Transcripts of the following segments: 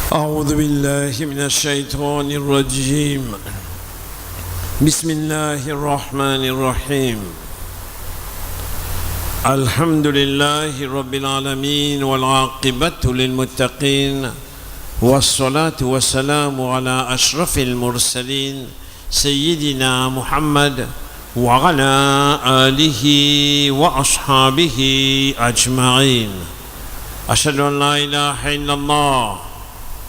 أعوذ بالله من الشيطان الرجيم بسم الله الرحمن الرحيم الحمد لله رب العالمين والعاقبة للمتقين والصلاة والسلام على أشرف المرسلين سيدنا محمد وعلى آله وأصحابه أجمعين أشهد أن لا إله إلا الله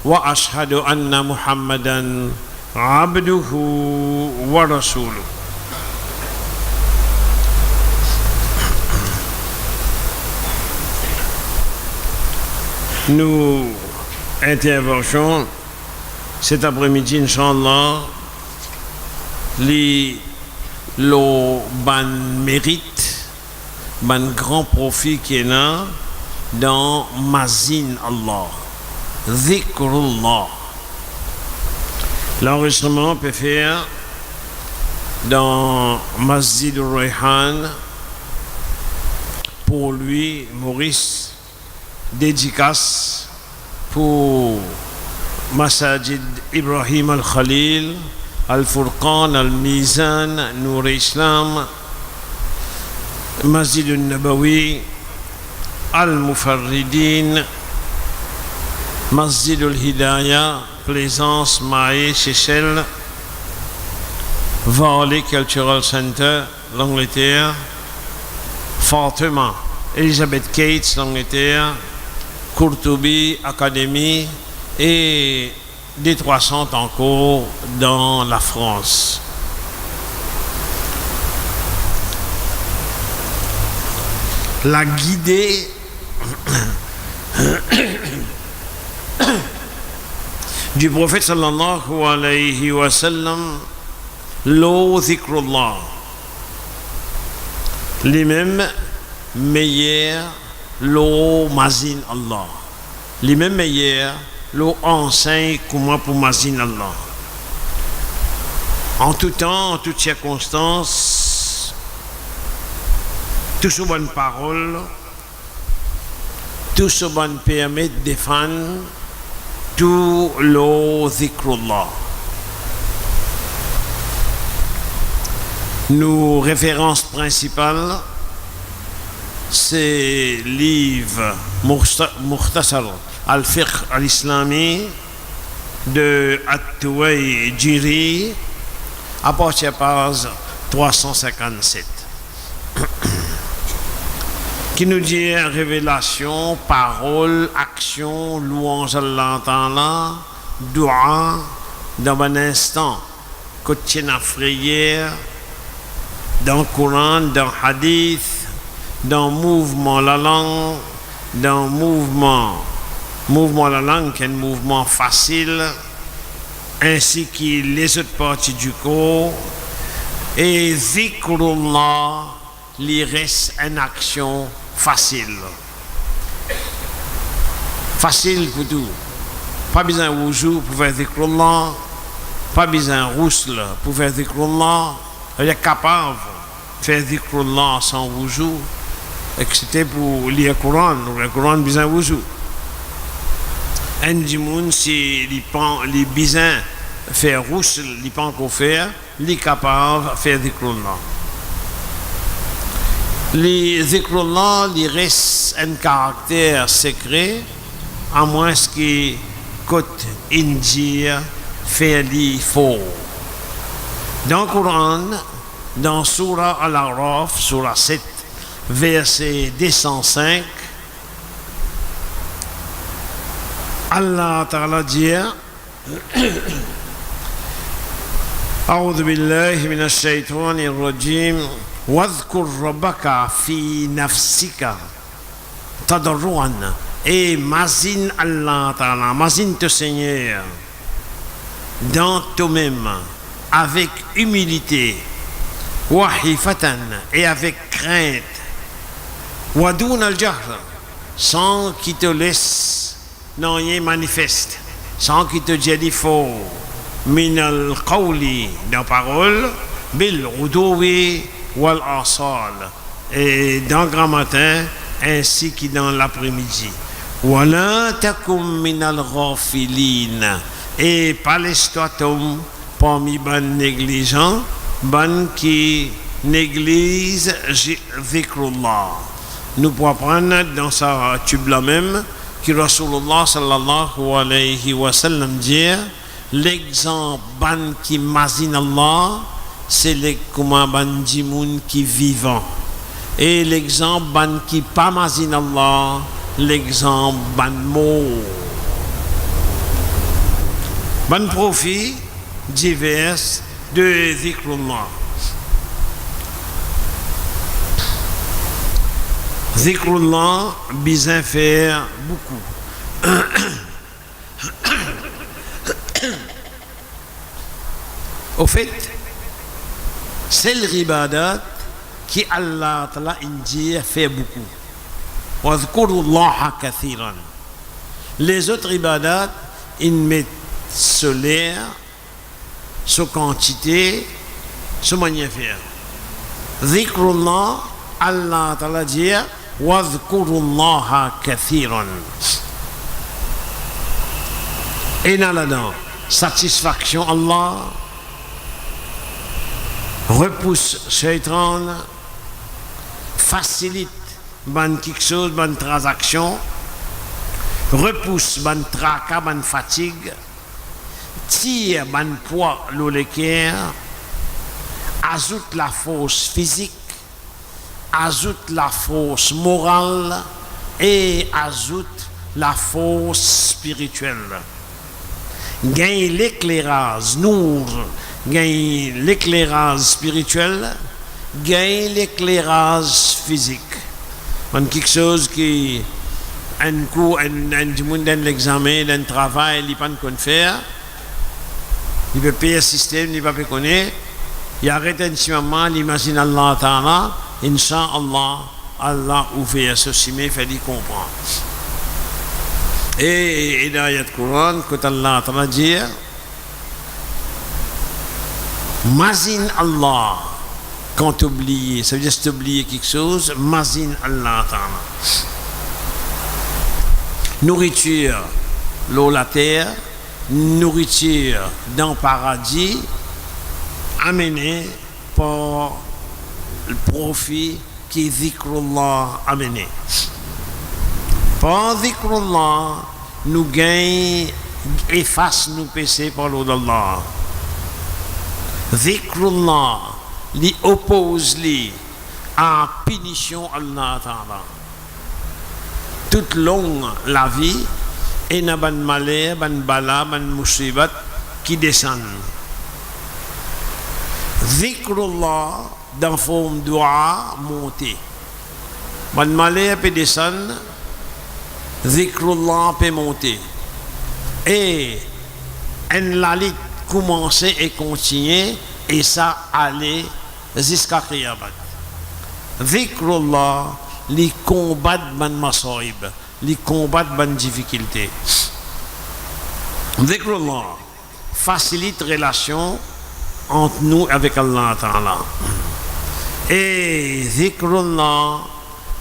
وأشهد أن محمدا عبده ورسوله. Nous intervenons cet après-midi, Inch'Allah, le ban mérite, ban grand profit qui est là dans Mazin Allah. Dhikrullah. L'enregistrement peut faire dans Masjid al-Rayhan. Pour lui, Maurice, dédicace pour Masajid Ibrahim al-Khalil, Al-Furqan, Al-Mizan, Nour Islam, Masjid al-Nabawi, Al-Mufarridin, Masjid al-Hidayah, Plaisance, Maé, Seychelles, Varley Cultural Center, l'Angleterre, Fatima, Elizabeth Cates, l'Angleterre, Courtoubi, Académie et des 300 encore dans la France. La guidée du prophète sallallahu alayhi wa sallam, lo dhikrullah, les mêmes meilleurs, lo mazin Allah, les mêmes meilleurs, lo enseigne comment pour mazin Allah. En tout temps, en toutes circonstances, tout ce bonne parole, tout ce bon permet de défendre tout le dhikrullah. Nos références principales, c'est le livre Mukhtasar al-Fiqh al-Islami de At-Tuwaijiri à partir de page 357. Qui nous dit révélation, parole, action, louange à Allah Ta'ala, dua, dans un instant, quotidien prière, dans le Coran, dans le Hadith, dans le mouvement la langue, dans le mouvement la langue, qui est un mouvement facile, ainsi que les autres parties du corps, et dhikrullah, il reste une action facile. Facile pour tout. Pas besoin de wuzu pour faire dhikrullah. Pas besoin de rousle pour faire dhikrullah. Il est capable de faire dhikrullah sans wuzu. Excepté pour lire le Coran. Le Coran a besoin de wuzu. Un dimoun, si il a besoin de faire rousle, il n'a pas encore faire, il est capable de faire dhikrullah. Les dhikrullah, il reste un caractère secret, à moins que côte indien fait les faux. Dans le Coran, dans Surah Al-A'raf, Surah 7, verset 205, Allah Ta'ala dit أعوذ بالله من الشيطان الرجيم واذكر ربك في نفسك تضرعا et mazine Allah Ta'ala, mazine ton Seigneur dans toi-même avec humilité, wahifatan et avec crainte, wadoun al-jahr sans qu'il te laisse non rien manifeste, sans qu'il te dise faux, min al-qawli dans parole, bil udowi wal asal et dans grand matin ainsi que dans l'après-midi. Wala takum minal ghafilin. Et pas l'histoire tombe parmi ban négligents, ban qui néglige zikrullah. Nous pouvons prendre dans sa tube là même que Rasulullah sallallahu alayhi wa sallam dit l'exemple ban qui mazine Allah, c'est le comment ban dimoun qui vivant. Et l'exemple ban qui pas mazine Allah, l'exemple ban mort. Ban profit divers de zikrullah. Zikrullah, besoin faire beaucoup. Au fait, c'est l'ibadat qui Allah Ta'ala indique fait beaucoup. Wadhkurullaha kathiran. Les autres ibadats, ils mettent solaire, sa quantité, sa manière de faire. Zikrullah, Allah Ta'ala dit Wadhkurullaha kathiran. Et là-dedans, satisfaction Allah, repousse Shaitan, facilite ban quelque chose, ban transaction, repousse ban tracas, ban fatigue, tire ban poids l'équerre, ajoute la force physique, ajoute la force morale et ajoute la force spirituelle. Gagne l'éclairage nour, gagne l'éclairage spirituel, gagne l'éclairage physique. C'est quelque chose qui un coup du monde dans l'examen, dans le travail, il pas qu'on faire, il peut payer le système, il ne peut pas connaître, il arrête un petit moment, il imagine Allah Ta'ala, Inch'Allah, Allah ouvre ce chemin, fait lui comprendre. Et dans l'ayat Coran, quand Allah Ta'ala dit Mazine Allah quand tu oublies, ça veut dire si tu oublies quelque chose, Mazine Allah Ta'ala. Nourriture, l'eau, la terre, nourriture dans le paradis, amenée par le profit qui zikrullah amené. Par zikrullah, nous gagnons, efface nos péchés par l'eau d'Allah. Zikrullah, li oppose li à punition Allah Ta'ala. Toute longue la vie, et n'a ban malheur, ban bala, ban musibat qui descendent. Zikrullah, dans forme doit monter. Ban malheur peut descendre, zikrullah peut monter. Et en la lit commencer et continuer, et ça aller jusqu'à Qiyamat. Zikrullah, li combattre ban masaib, li combattre ban difficulté. Zikrullah facilite relation entre nous avec Allah Ta'ala. Et zikrullah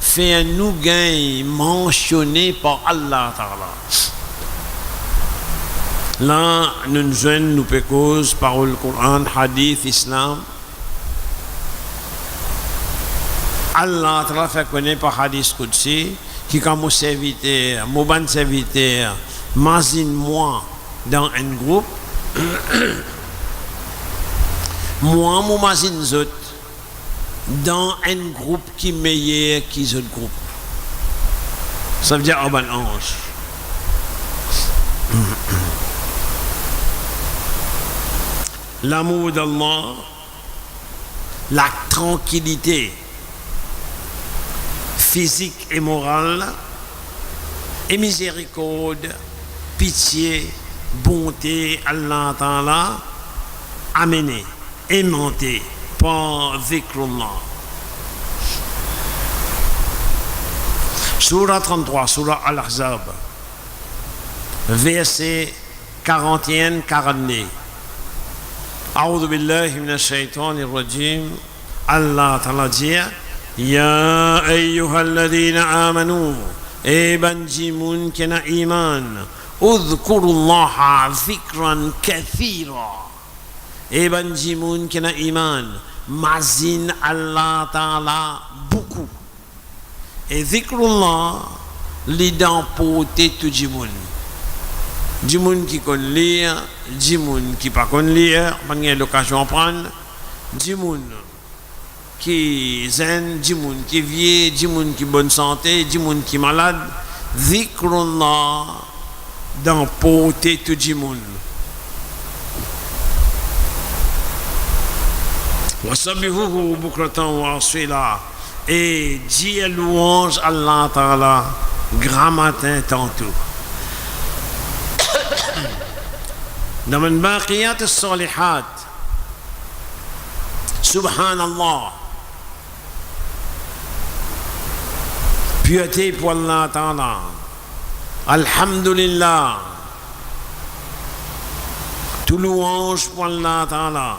fait nous gain mentionné par Allah Ta'ala. Là, nous jeunes, nous pécose, parole Coran, hadith, islam. Allah Ta'ala fait connaître par hadith Qudsi, qui comme mon serviteur, mon bon serviteur, mazine moi dans un groupe, moi, mon mazine zot, dans un groupe qui est meilleur que les autres groupes. Ça veut dire un ange. L'amour d'Allah, la tranquillité physique et morale, et miséricorde, pitié, bonté, Allah Ta'ala, amené, aimanté par zikrullah. Surah 33, Surah Al-Ahzab, verset 41-42. أعوذ بالله من الشيطان الرجيم. الله تعالى dit يا أيها الذين آمنوا et banji moun kena iman udhkurullaha dhikran kathira et banji moun kena iman mazin Allah Ta'ala beaucoup et dhikrullah li dans poté tout jimoun jimoun qui connaît lire jimoun qui pas connaît lire pas gain l'occasion prendre jimoun qui zen jimoun qui vieux jimoun qui bonne santé jimoun qui malade dhikrullah dans poté tout jimoun wasabihuhu bukratan wa asila et dis louange Allah Ta'ala grand matin tantôt dans من باقيات الصالحات سبحان الله piété pour Allah Ta'ala alhamdulillah tout louange pour Allah Ta'ala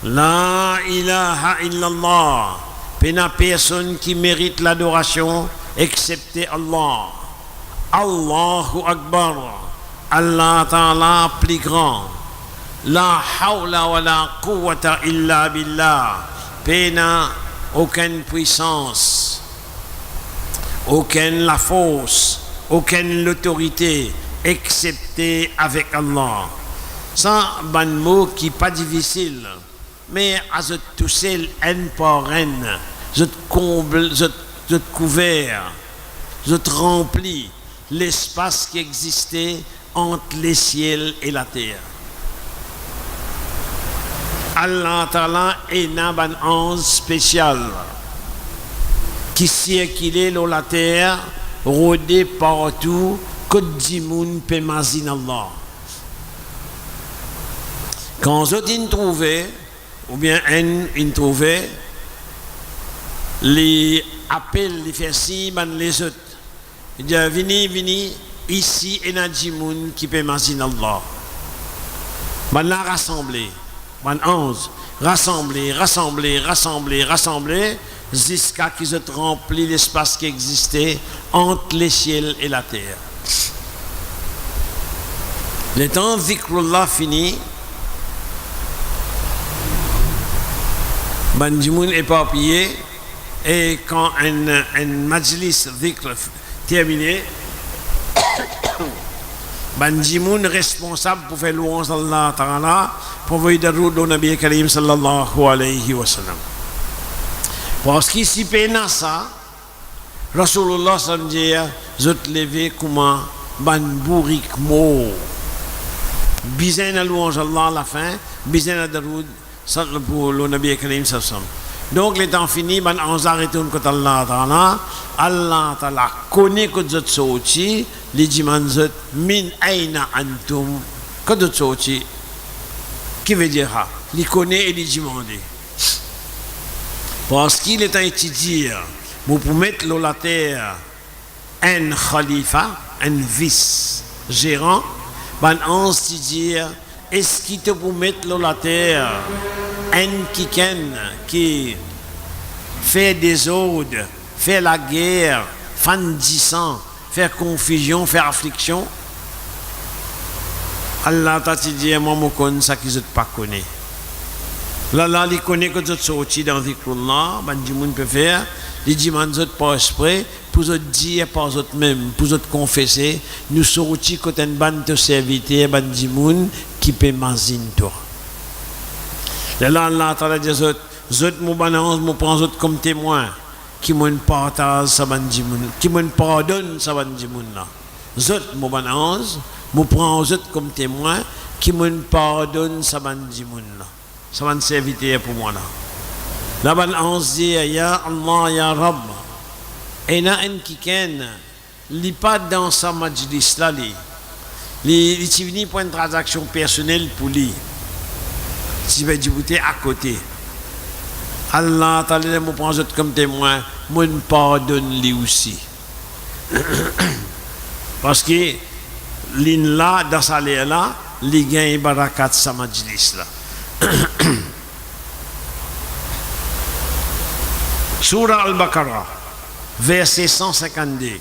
la ilaha illallah pena personne qui mérite l'adoration excepté Allah Allahu Akbar Allah Ta'ala plus grand la hawla wa la quwwata illa billah pena aucune puissance aucune la force aucune l'autorité excepté avec Allah ça ban mot qui pas difficile mais à ce toucher un par un je comble je couvert je remplis l'espace qui existait entre les ciels et la terre Allah Ta'ala est un ange spécial qui circulait dans la terre rôdait partout que Dimoun peut imaginer Allah quand je t'ai trouvé ou bien un trouvé les appels les faire si ban les autres il dit vini ici et na Dimoun qui peut imaginer Allah ban la rassembler ban 11 rassembler jusqu'à qu'ils aient rempli l'espace qui existait entre les ciels et la terre le temps zikrullah fini ban Dimoun éparpillé et quand un majlis dhikr terminé ban Dimoun responsable pour faire louange d'Allah Ta'ala pour envoyer daroud au Nabi Karim sallallahu alayhi wa sallam parce qu'ici pena ça Rasulullah sallam dit je te levé comment ban bourik mo bizin la louange Allah à la fin bizin la daroud pour le Nabi Karim sallallahu alayhi wa sallam donc les temps finis ban on arrête une côté Allah Ta'ala connaît que vous êtes sortis les dimanzot min aina antum que vous êtes sortis qui veut dire il connaît et il demande parce qu'il est étudié pour mettre dans la terre un khalifa un vice gérant ban on se dit est-ce qu'il te pour mettre dans la terre un qui fait des ordres, fait la guerre, fan sang, faire confusion, faire affliction. Allah t'a dit, moi, je connais ça qu'ils ne pas connaît. Là, il connaît que vous sorti dans Dhikrullah, ben, du monde peut faire, il dit, man, vous pas exprès, pour vous dire par vous même, pour vous confesser, nous sortis quand une bande de serviteurs, ben, du monde qui peut m'azine toi. Là, Allah Ta'ala dit, zot mou balance, mou prend zot comme témoin, qui m'ont partage sa bandimoun, qui m'ont pardonne sa bandimoun là. Zot mou balance, mou prend zot comme témoin, qui m'ont pardonne sa bandimoun là. Ça va serviteur pour moi là. La balance dit, ya Allah, ya Rabb, et na en kiken, li pas dans sa majlis là, li est venu pour une transaction personnelle pour lui. Si vous êtes à côté, Allah Ta'ala me prend comme témoin, moi me pardonne lui aussi. Parce que l'in là, dans sa l'air là, li gagne barakat sa majlis là. Surah Al-Baqarah, verset 152.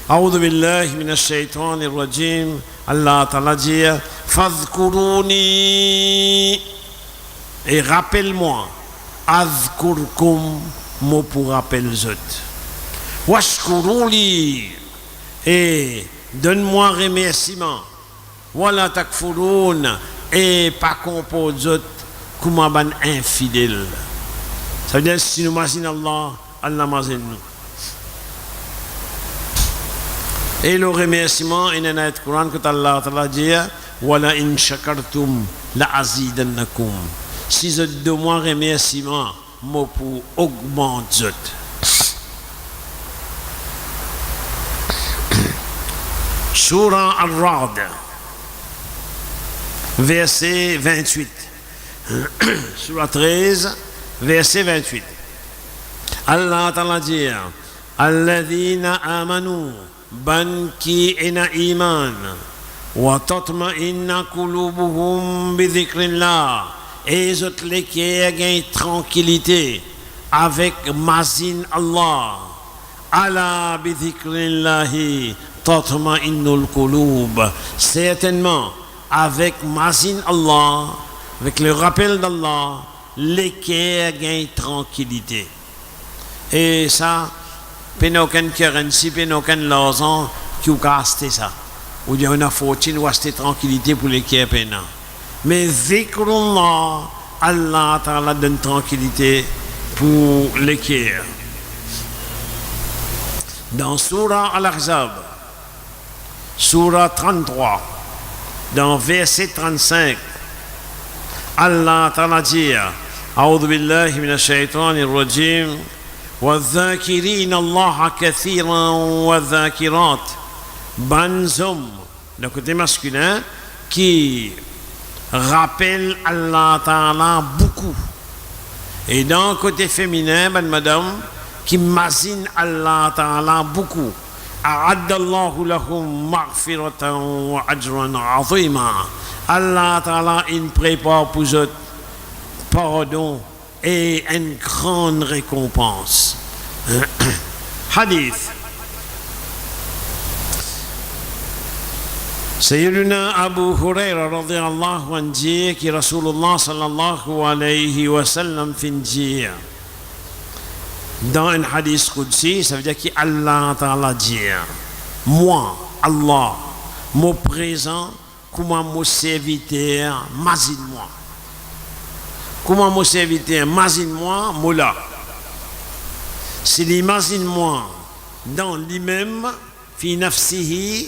أعوذ بالله من الشيطان الرجيم. Allah Ta'ala dit Fadhkuruni, et rappelle-moi, Azkurkum, mot pour rappel zot. Washkuruli, et donne-moi remerciement. Wala takfurun, et pas compose zot, comme un infidèle. Ça veut dire si nous imaginons Allah, Allah m'azine nous. Et le remerciement, il y a un Coran que Allah dit Wala in shakartum la azidannakum. Si je demande remerciement, moi pour augmenter. Surah Al-Ra'd, verset 28. Surah 13, verset 28. Allah Ta'ala dit Alladhina amanu, ban ki ina iman, wa tatma'inna qulubuhum bi dhikrillah, et les autres qui ont tranquillité avec mazin Allah. Ala bi dhikrillahi tatma'innul qulub. Certainement avec mazin Allah, avec le rappel d'Allah, les cœurs gagnent tranquillité. Et ça, Pénoken currency, Pénoken l'argent qui a acheté ça. Ou bien on a fortune ou acheté tranquillité pour les cœurs pénants. Mais zikrullah, Allah Ta'ala donne tranquillité pour les cœurs. Dans Surah Al-Ahzab, Surah 33, dans verset 35, Allah Ta'ala dit A'udhu billahi minash shaitanir rajim وَالذَّاكِرِينَ اللَّهَ كَثِيرًا وَالذَّاكِرَاتِ. Bons hommes, d'un côté masculin, qui rappellent Allah Ta'ala beaucoup. Et d'un côté féminin, madame, qui mazine Allah Ta'ala beaucoup. أَعَدَّ اللَّهُ لَهُمْ مَغْفِرَةً وَأَجْرًا عَظِيمًا. Allah Ta'ala, il prépare pour eux pardon et une grande récompense. Hadith. Sayyiduna Abu Huraira radhiyallahu anhu dit que Rasulullah sallallahu alayhi wa sallam fin dire dans un hadith qudsi, ça veut dire qu'Allah Ta'ala dit moi, Allah, mon présent, comment mon serviteur, mazine-moi. Comment mon serviteur, mazine-moi, moula. S'il imagine-moi dans lui-même, fi nafsihi,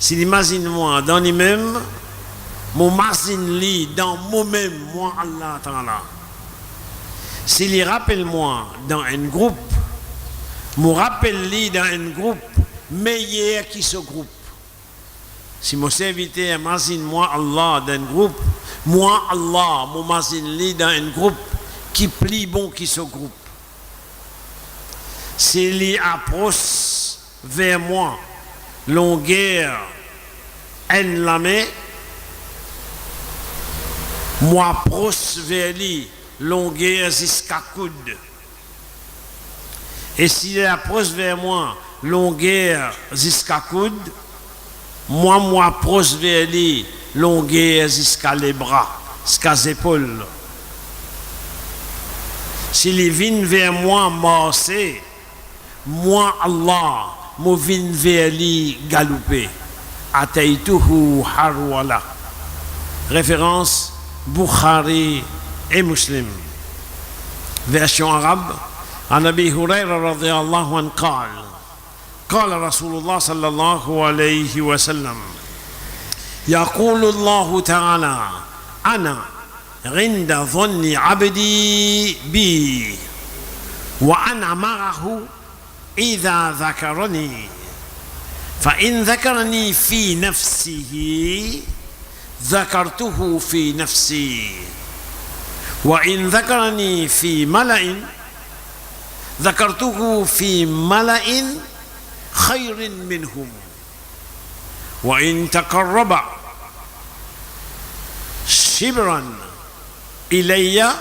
s'il imagine-moi dans lui-même, mon mazine-li dans moi-même, moi Allah Ta'ala. S'il rappelle-moi dans un groupe, mon rappelle-li dans un groupe meilleur qui ce groupe. Si mon serviteur imagine-moi Allah dans un groupe, moi Allah, mon mazine-li dans un groupe qui plie bon qui ce groupe. S'il approche vers moi, longueur, en la main, moi approche vers lui, longueur jusqu'à coude. Et s'il approche vers moi, longueur jusqu'à coude, moi approche vers lui, longueur jusqu'à les bras, jusqu'à les épaules. S'il vient vers moi, marcher, moi Allah, moi vin vers lui galoper. Ataituhu harwala. Référence Bukhari et Muslim. Version arabe. عن أبي هريرة رضي الله عنه قال رسول الله صلى الله عليه وسلم يقول الله تعالى أنا عند ظن عبدي بي وأنا معه إذا ذكرني فإن ذكرني في نفسه ذكرته في نفسي وإن ذكرني في ملأ ذكرته في ملأ خير منهم وإن تقرب شبرا إلي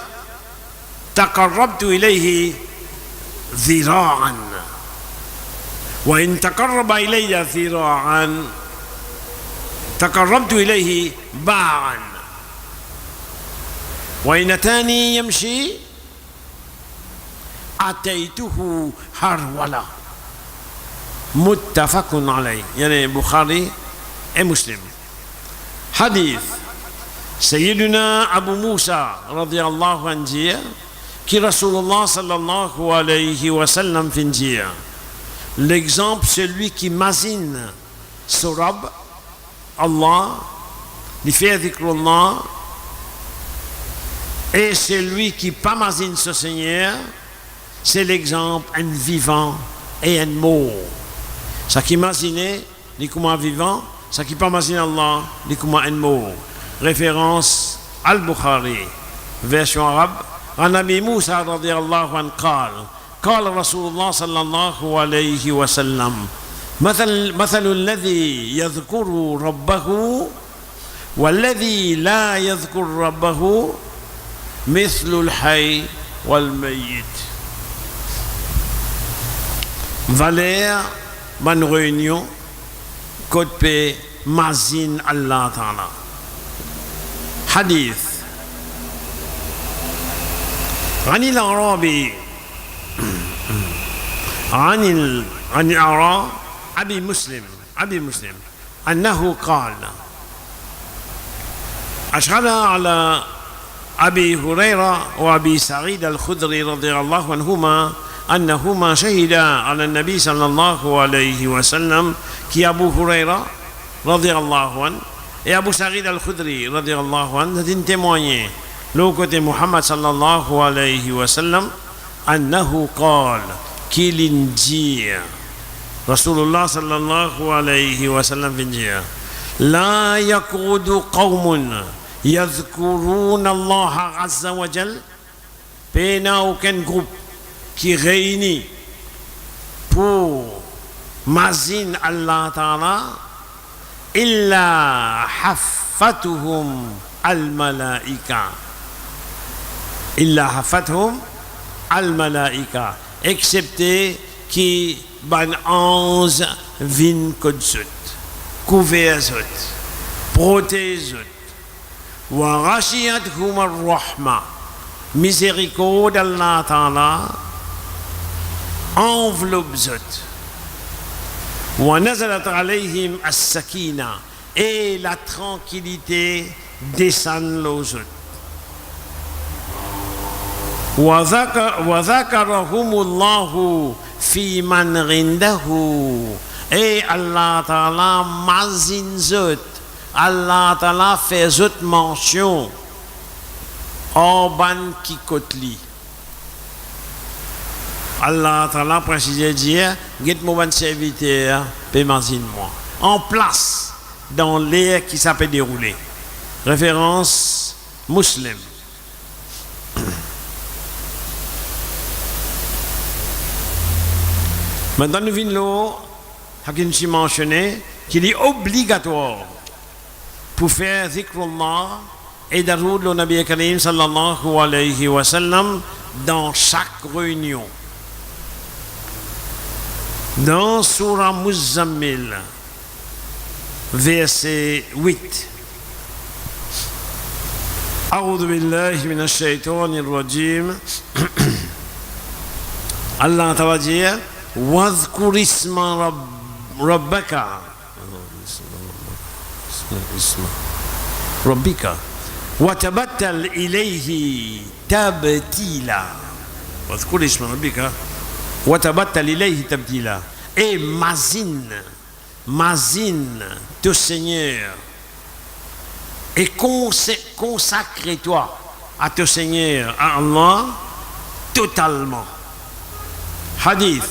تقربت إليه ذراعا وإن تقرب إلي ذراعا تقربت إليه باعا وإن أتاني يمشي أتيته هرولا متفق عليه يعني بخاري ومسلم. Hadith Sayyiduna Abu Musa radhiyallahu anhu dit que Rasulullah sallallahu alayhi wa sallam fin dire l'exemple celui qui mazine son Rabb Allah il fait dhikrullah et celui qui pas mazine son Seigneur c'est l'exemple un vivant et un mort. Ça qui mazine il comme un vivant, ça qui pas mazine Allah il comme un mort. Référence al-Bukhari version arabe. عن أبي موسى رضي الله عنه قال رسول الله صلى الله عليه وسلم مثل الذي يذكر ربه والذي لا يذكر ربه مثل الحي والميت. Valère, bonne réunion, côte paix, mazine Allah Ta'ala. Hadith. عن الأعرابي عن الأعراب أبي مسلم أنه قال أشهد على أبي هريرة وأبي سعيد الخدري رضي الله عنهما أنهما شهدا على النبي صلى الله عليه وسلم كي أبو هريرة رضي الله عنه et Abu Sa'id al-Khudri radiyallahu anhu a témoigné le côté Muhammad sallallahu alayhi wa sallam annahu qala qu'il dit Rasulullah sallallahu alayhi wa sallam vient dire la yaqudu qawmun yadhkuruna Allah azza wa jal pena aucun groupe qui réunit pour mazin Allah ta'ala إلا حفتهم الملائكة excepté qui ban ange vin kodzut couvert zut protège wa rashiyatuhum ar-rahma miséricorde Allah ta'ala enveloppe zut وَنَزَلَتْ عَلَيْهِمْ السَّكِينَةُ et la tranquillité descend aux autres. وَذَكَرَهُمُ اللَّهُ فِي مَنْ عِنْدَهُ et Allah Ta'ala mazine zot, Allah Ta'ala fait zot mention en ban qui kotli. Allah Ta'ala précisé dire get mon bon serviteur pémazine moi en place dans l'air qui s'appelle dérouler. Référence musulmane. Maintenant nous venons là qui nous mentionné qu'il est obligatoire pour faire zikrullah et daroud le Nabi Karim sallallahu alayhi wa sallam dans chaque réunion. Dans Surah Muzammil, verset 8. أعوذ بالله من الشيطان الرجيم. Allah Ta'ala dit واذكر اسم ربك وتبتل إليه تبتيلا. واذكر اسم ربك وتبتل إليه تبتيلا. Et mazine ton Seigneur et consacre-toi à ton Seigneur, à Allah, totalement. Hadith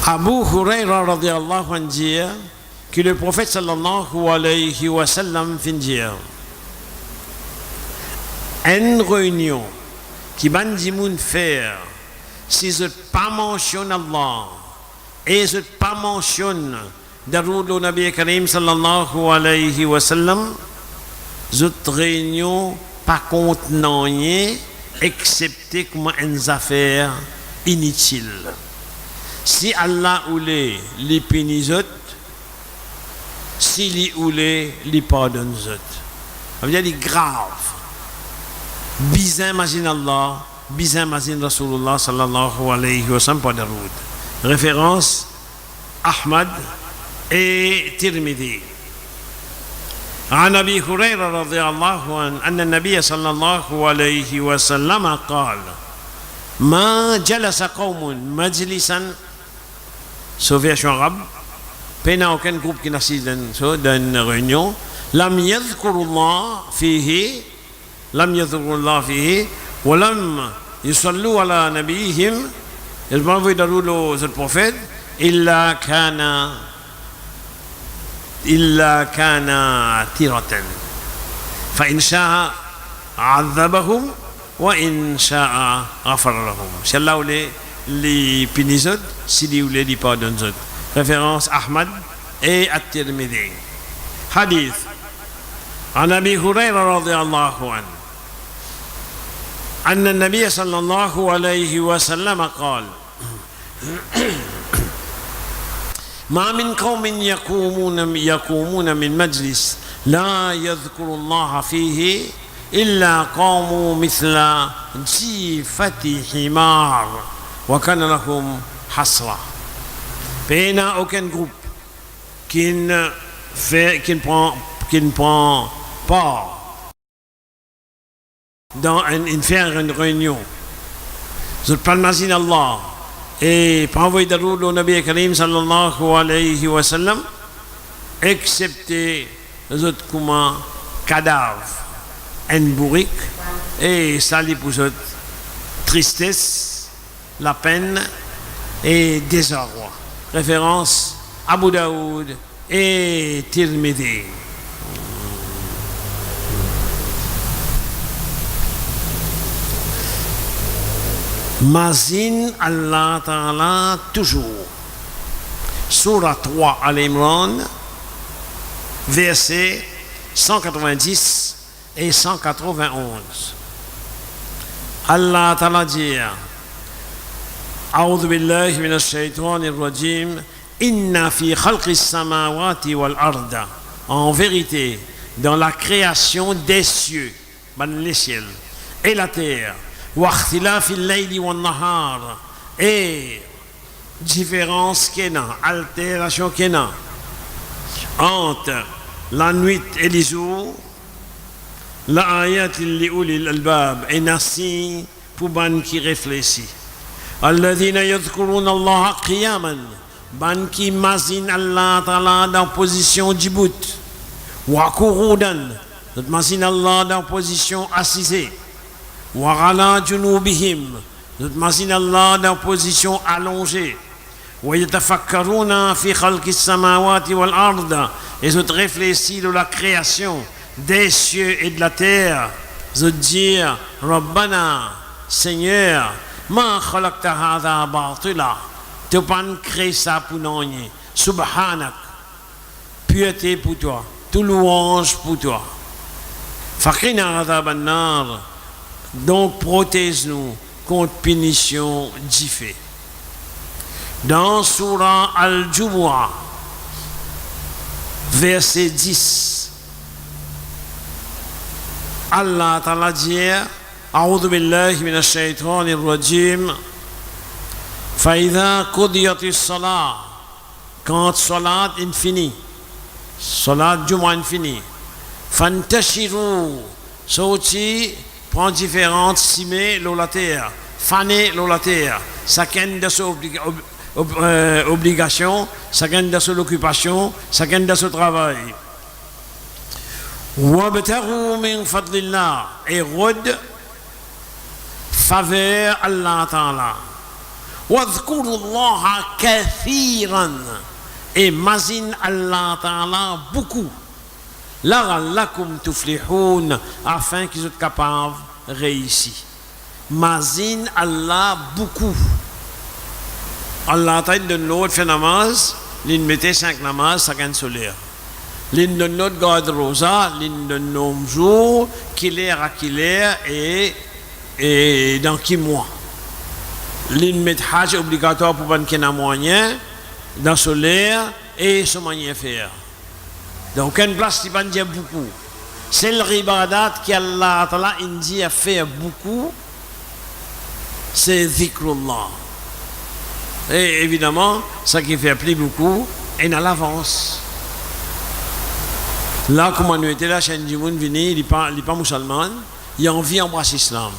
Abu Huraira radiyallahu anhu dit que le prophète sallallahu alayhi wa sallam fin dire une réunion qui bandimoun faire si je pas mentionne Allah et je pas mentionne daroud le Nabi Karim sallallahu alayhi wa sallam, cette réunion pas contenant rien excepté comme une affaire inutile. Si Allah oulé li pénisot, si li oulé li pardonne zot. Ça veut dire grave. Bizin mazin Allah, bizin mazin Rasulullah sallallahu alayhi wa sallam par Daroud. Référence Ahmad et Tirmidhi. عن أبي هريرة رضي الله عنه أن النبي صلى الله عليه وسلم قال ما جلس قوم مجلسا sauf version arabe pena aucun groupe qui n'assiste dans une réunion لم يذكر الله فيه ولم يصلوا على نبيهم ils m'ont envoyé dans le prophète إلا كان تيرة فإن شاء عذبهم وإن شاء غفر لهم c'est là où les pénisot si les ou les pardonnent zot. Référence Ahmad et At-Tirmidhi. Hadith عن أبي هريرة رضي الله عنه أن النبي صلى الله عليه وسلم قال ما من قوم يقومون من مجلس لا يذكر الله فيه إلا قاموا مثل جيفة حمار وكان لهم حسرة. Il n'y a aucun groupe qui ne prend part dans une réunion. Je parle mazin Allah et pas envoyer de roule au Nabi Karim sallallahu alayhi wa sallam, excepté les autres comme cadavres, un bourrique, et ça les pour eux tristesse, la peine et désarroi. Référence Abu Daoud et Tirmidhi. Mazin Allah Ta'ala toujours. Surah 3 Al-Imran, versets 190 et 191. Allah Ta'ala dit أعوذ بالله من الشيطان الرجيم إن في خلق السماوات والأرض. En vérité, dans la création des cieux, les ciels, et la terre, واختلاف الليل والنهار, et différence qu'il y a, altération qu'il y a entre la nuit et les jours, la ayat li ulil albab, et nasi pour ban qui réfléchit. الذين يذكرون الله قياما ban qui mazin Allah Ta'ala dans position djibout wa kurudan mazin Allah dans position assisée wa ala junubihim mazin Allah dans position allongée wa yatafakkaruna fi khalqis samawati wal ard, et ils réfléchissent de la création des cieux et de la terre, ils disent Rabbana, Seigneur, ma khalaqta hadha batila, tu n'as pas créé ça pour nous. Subhanak, pureté pour toi, tout louange pour toi. Fakrina adhaban nar, donc protège-nous contre punition d'Ifé. Dans Surah Al-Jumu'ah, verset 10, Allah Ta'ala dit أعوذ بالله من الشيطان الرجيم فإذا قضيت الصلاة, quand salat infini, salat Jumu'ah infini, fantashiru, sorti prend différentes simées la terre, fané la terre, chacun de ses obligations, chacun de ses occupations, chacun de ses travail. Wabtaru min fadlillah, et rod faveur Allah Ta'ala. Wadhkurullaha kathiran, et mazin Allah Ta'ala beaucoup. La'allakum tuflihun, afin qu'ils soient capables de réussir. Mazin Allah beaucoup. Allah Ta'ala donne l'autre fait namaz, l'une mettait 5 namaz, 50 solaire. L'une donne notre garde rosa, l'une donne nos jours, qu'il est à qu'il est, et dans qui mois. L'immet hajj obligatoire pour ban ken moyen dans solaire et ce moyen faire. Dans aucune place qui ban dire beaucoup. C'est le ibadat qui Allah Ta'ala dit à faire beaucoup. C'est zikrullah. Et évidemment, ça qui fait plus beaucoup est à l'avance. Là, comme on était là, chez Ndimoun vini, il n'est pas musulman, il a envie d'embrasser l'islam.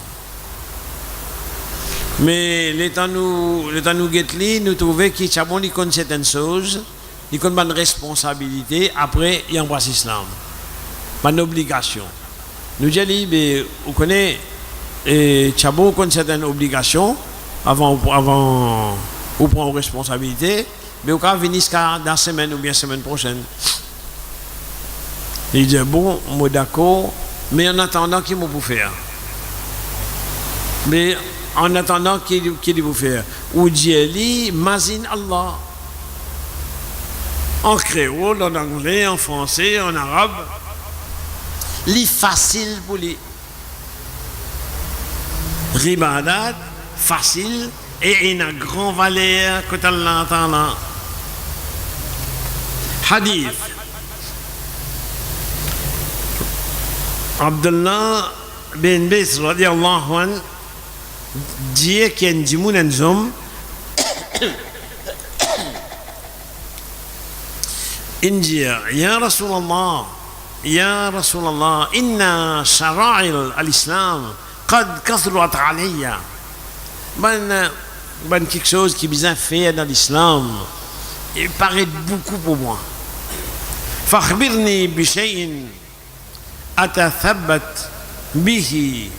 Mais l'état nous guette-li, nous trouvons qu'il y a bon, il connaît certaines choses, il connaît une responsabilité, après il embrasse l'islam. Pas une obligation. Nous disons, mais vous connaissez, il y a bon, certaines obligations, avant ou prendre responsabilité, mais vous pouvez venir dans la semaine ou bien la semaine prochaine. Il dit, bon, moi d'accord, mais en attendant, qu'il vous faire? Mais en attendant, qu'il vous faire? Ou dit, mazin Allah. En créole, en anglais, en français, en arabe. Li facile pour lui. Ribadat, facile, et une grande valeur que tu l'entends là. Hadith. Abdullah bin Bis radiyallahu anhu dit qu'il y a des gens qui disent Ya Rasulallah, inna shara'i al-Islam qad kathrat alayya. Ben quelque chose qui est bien fait dans l'islam, il paraît beaucoup pour moi. Fakhbirni bi shay'in atathabbat bihi.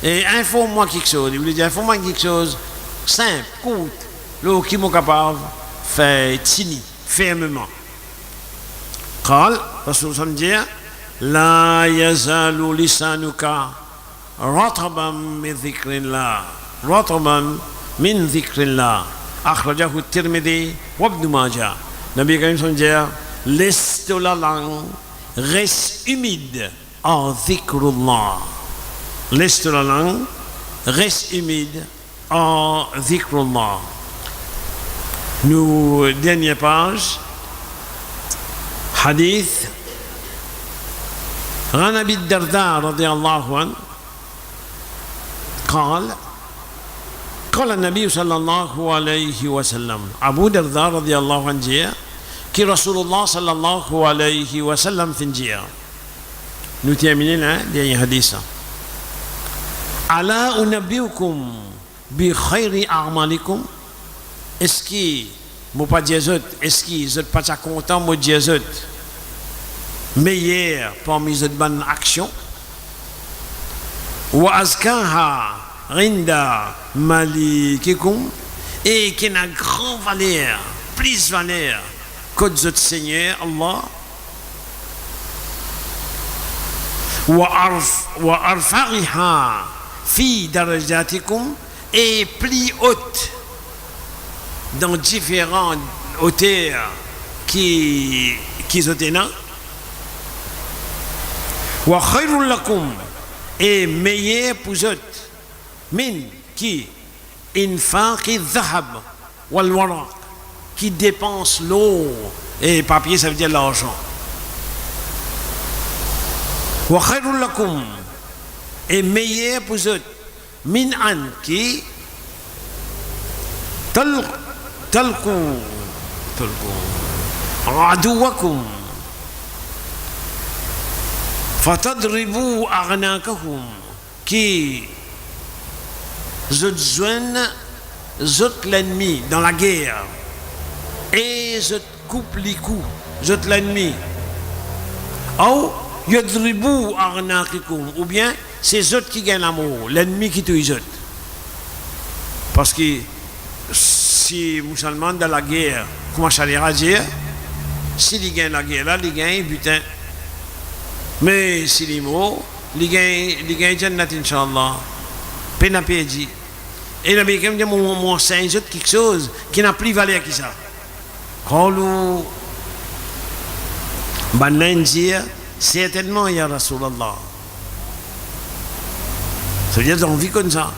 Et informe-moi quelque chose. Il voulait dire informe-moi quelque chose simple, court, le qui est capable de faire tini, fermement. قال رسول الله صلى لا يزال لسانك رطبا من ذكر الله رطبا من ذكر الله أخرجه الترمذي وابن ماجه. Nabi Karim صلى الله عليه وسلم laisse la langue reste humide en dhikrullah. Laisse la langue reste humide en dhikrullah. Nous, dernière page, hadith عن أبي الدرداء رضي الله عنه قال النبي صلى الله عليه وسلم أبو الدرداء رضي الله عنه جاء كي رسول الله صلى الله عليه وسلم تنجيا نتيمنين دي حديثا ألا أنبئكم بخير أعمالكم اسكي مو pas dire zot eski zot pas content mo dire zot meilleur parmi zot bonnes actions wa azkaha rinda malikikum et qui n'a grand valeur plus valeur que zot Seigneur Allah wa arfa'iha fi darajatikum et plus haute dans différentes hauteurs qui sont là. Wa khayrun lakum et meilleur pour eux min qui infaqi dhahab wal waraq qui dépense l'eau et papier ça veut dire l'argent. Wa khayrun lakum et meilleur pour eux min an qui تلقوا عدوكم فتضربوا أعناقهم qui joignent l'ennemi dans la guerre et coupe les coups l'ennemi ou yadribu أعناقكم ou bien c'est eux qui gagnent l'amour l'ennemi qui tue eux parce que si musulman dans la guerre, comment ça ira dire? S'il gagne la guerre là, il gagne butin. Mais s'il est mort, il gagne Jannat Inch'Allah. Peine à pédi. Et la béquem dit mon saint quelque chose qui n'a plus valeur que ça. Qalu Banan dire certainement ya Rasulallah. Ça veut dire qu'on vit comme ça.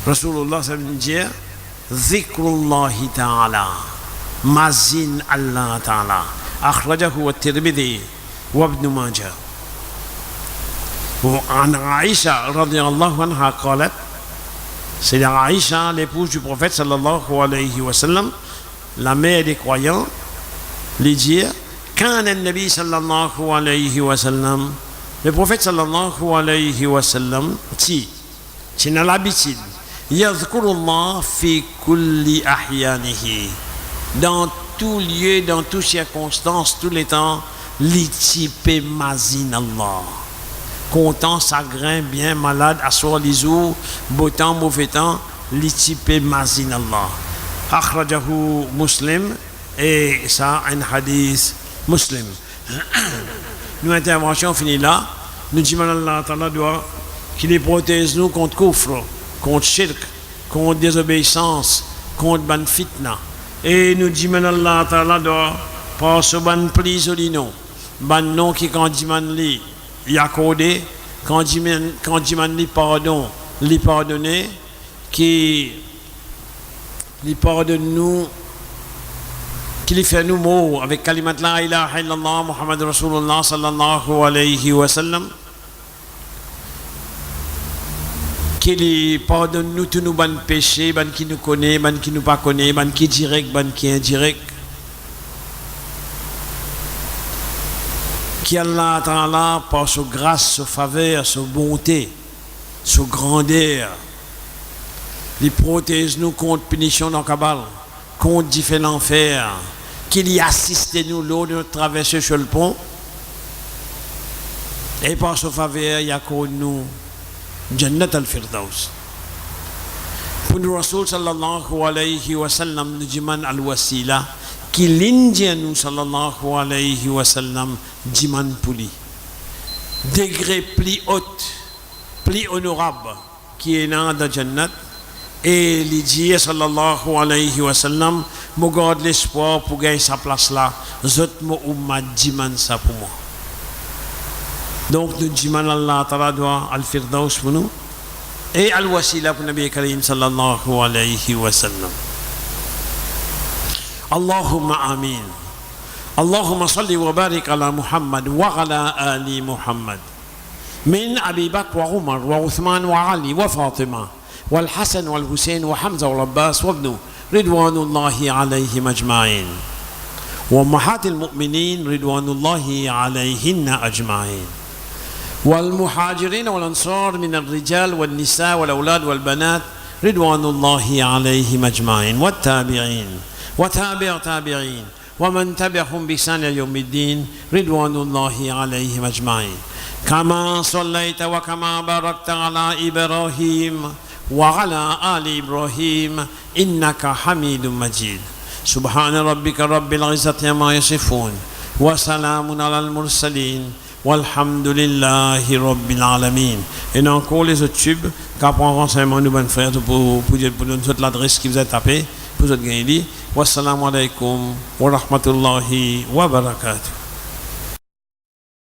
Rasulullah ça veut dire Zikrullahi ta'ala, mazin Allah ta'ala. Akhrajahu at-Tirmidhi wa Ibn Majah. وعن عائشة رضي الله عنها قالت, c'est la Aïcha, l'épouse du prophète sallallahu alayhi wa sallam, la mère des croyants, lui dit كان النبي صلى الله عليه وسلم, le prophète sallallahu alayhi wa sallam dit, c'est dans l'habitude, يذكر الله في كل أحيانه, dans tout lieu, dans toutes circonstances, tous les temps, l'itipé mazin Allah. Content, chagrin, bien, malade, assoir les jours, beau temps, mauvais temps, l'itipé mazin Allah. Akhrajahu Muslim, et ça, un hadith muslim. Nous, intervention finie là. Nous disons Allah Ta'ala doit qu'il les protège nous contre kufr, contre shirk, contre désobéissance, contre ban fitna. Et nous disons Allah Ta'ala doit par ce ban prisolino, ban non qui quand dit man li y accordé, quand dit man li pardon, li pardonner, qui li pardonne nous, qui li fait nous mots avec kalimat la ilaha illallah Muhammad Rasulullah sallallahu alayhi wa sallam, qui li pardonne nous tous nos ban péchés, ban qui nous connaît, ban qui nous pas connaît, ban qui direct, ban qui indirect, qui Allah Ta'ala par sa grâce, sa faveur, sa bonté, sa grandeur, il protège nous contre punition dans Kabal, contre différents enfers, qu'il y assiste nous lors de notre traversée sur le pont, et par sa faveur, il y a qu'on nous Jannat al-Firdaus. Pour nous, Rasul sallallahu alayhi wa sallam, nous diman al-wasila, qui l'Indien nous sallallahu alayhi wa sallam, diman pouli. Degré plus haut, plus honorable, qui est dans la Jannat, et l'Indien sallallahu alayhi wa sallam, me garde l'espoir pour gagner sa place là, zot mo umma diman ça pour moi. Donc nous disons Allah Ta'ala doit al-Firdaus pour nous et al-Wasila pour Nabi Karim sallallahu alayhi wa sallam. Allahumma amin. Allahumma salli wa barik ala Muhammad wa ala ali Muhammad. Min Abi Bakr wa Umar wa Uthman wa Ali wa Fatima wal Hasan wal Hussein wa Hamza wal Abbas wa ibnu ridwanullahi alayhim ajma'in. Wa ummahatil mu'minin ridwanullahi alayhinna ajma'in. والمهاجرين والأنصار من الرجال والنساء والأولاد والبنات رضوان الله عليهم أجمعين والتابعين وتابع تابعين ومن تبعهم بإحسان يوم الدين رضوان الله عليهم أجمعين كما صليت وكما باركت على إبراهيم وعلى آل إبراهيم إنك حميد مجيد سبحان ربك رب العزة عما يصفون وسلام على المرسلين Walhamdulillahi Rabbil Alamin. Et encore les autres tubes, qu'apprend renseignement nous, bonnes frères, pour donner toute l'adresse qui vous a tapé, pour vous gagner. Wassalamu alaikum wa rahmatullahi wa barakatuh.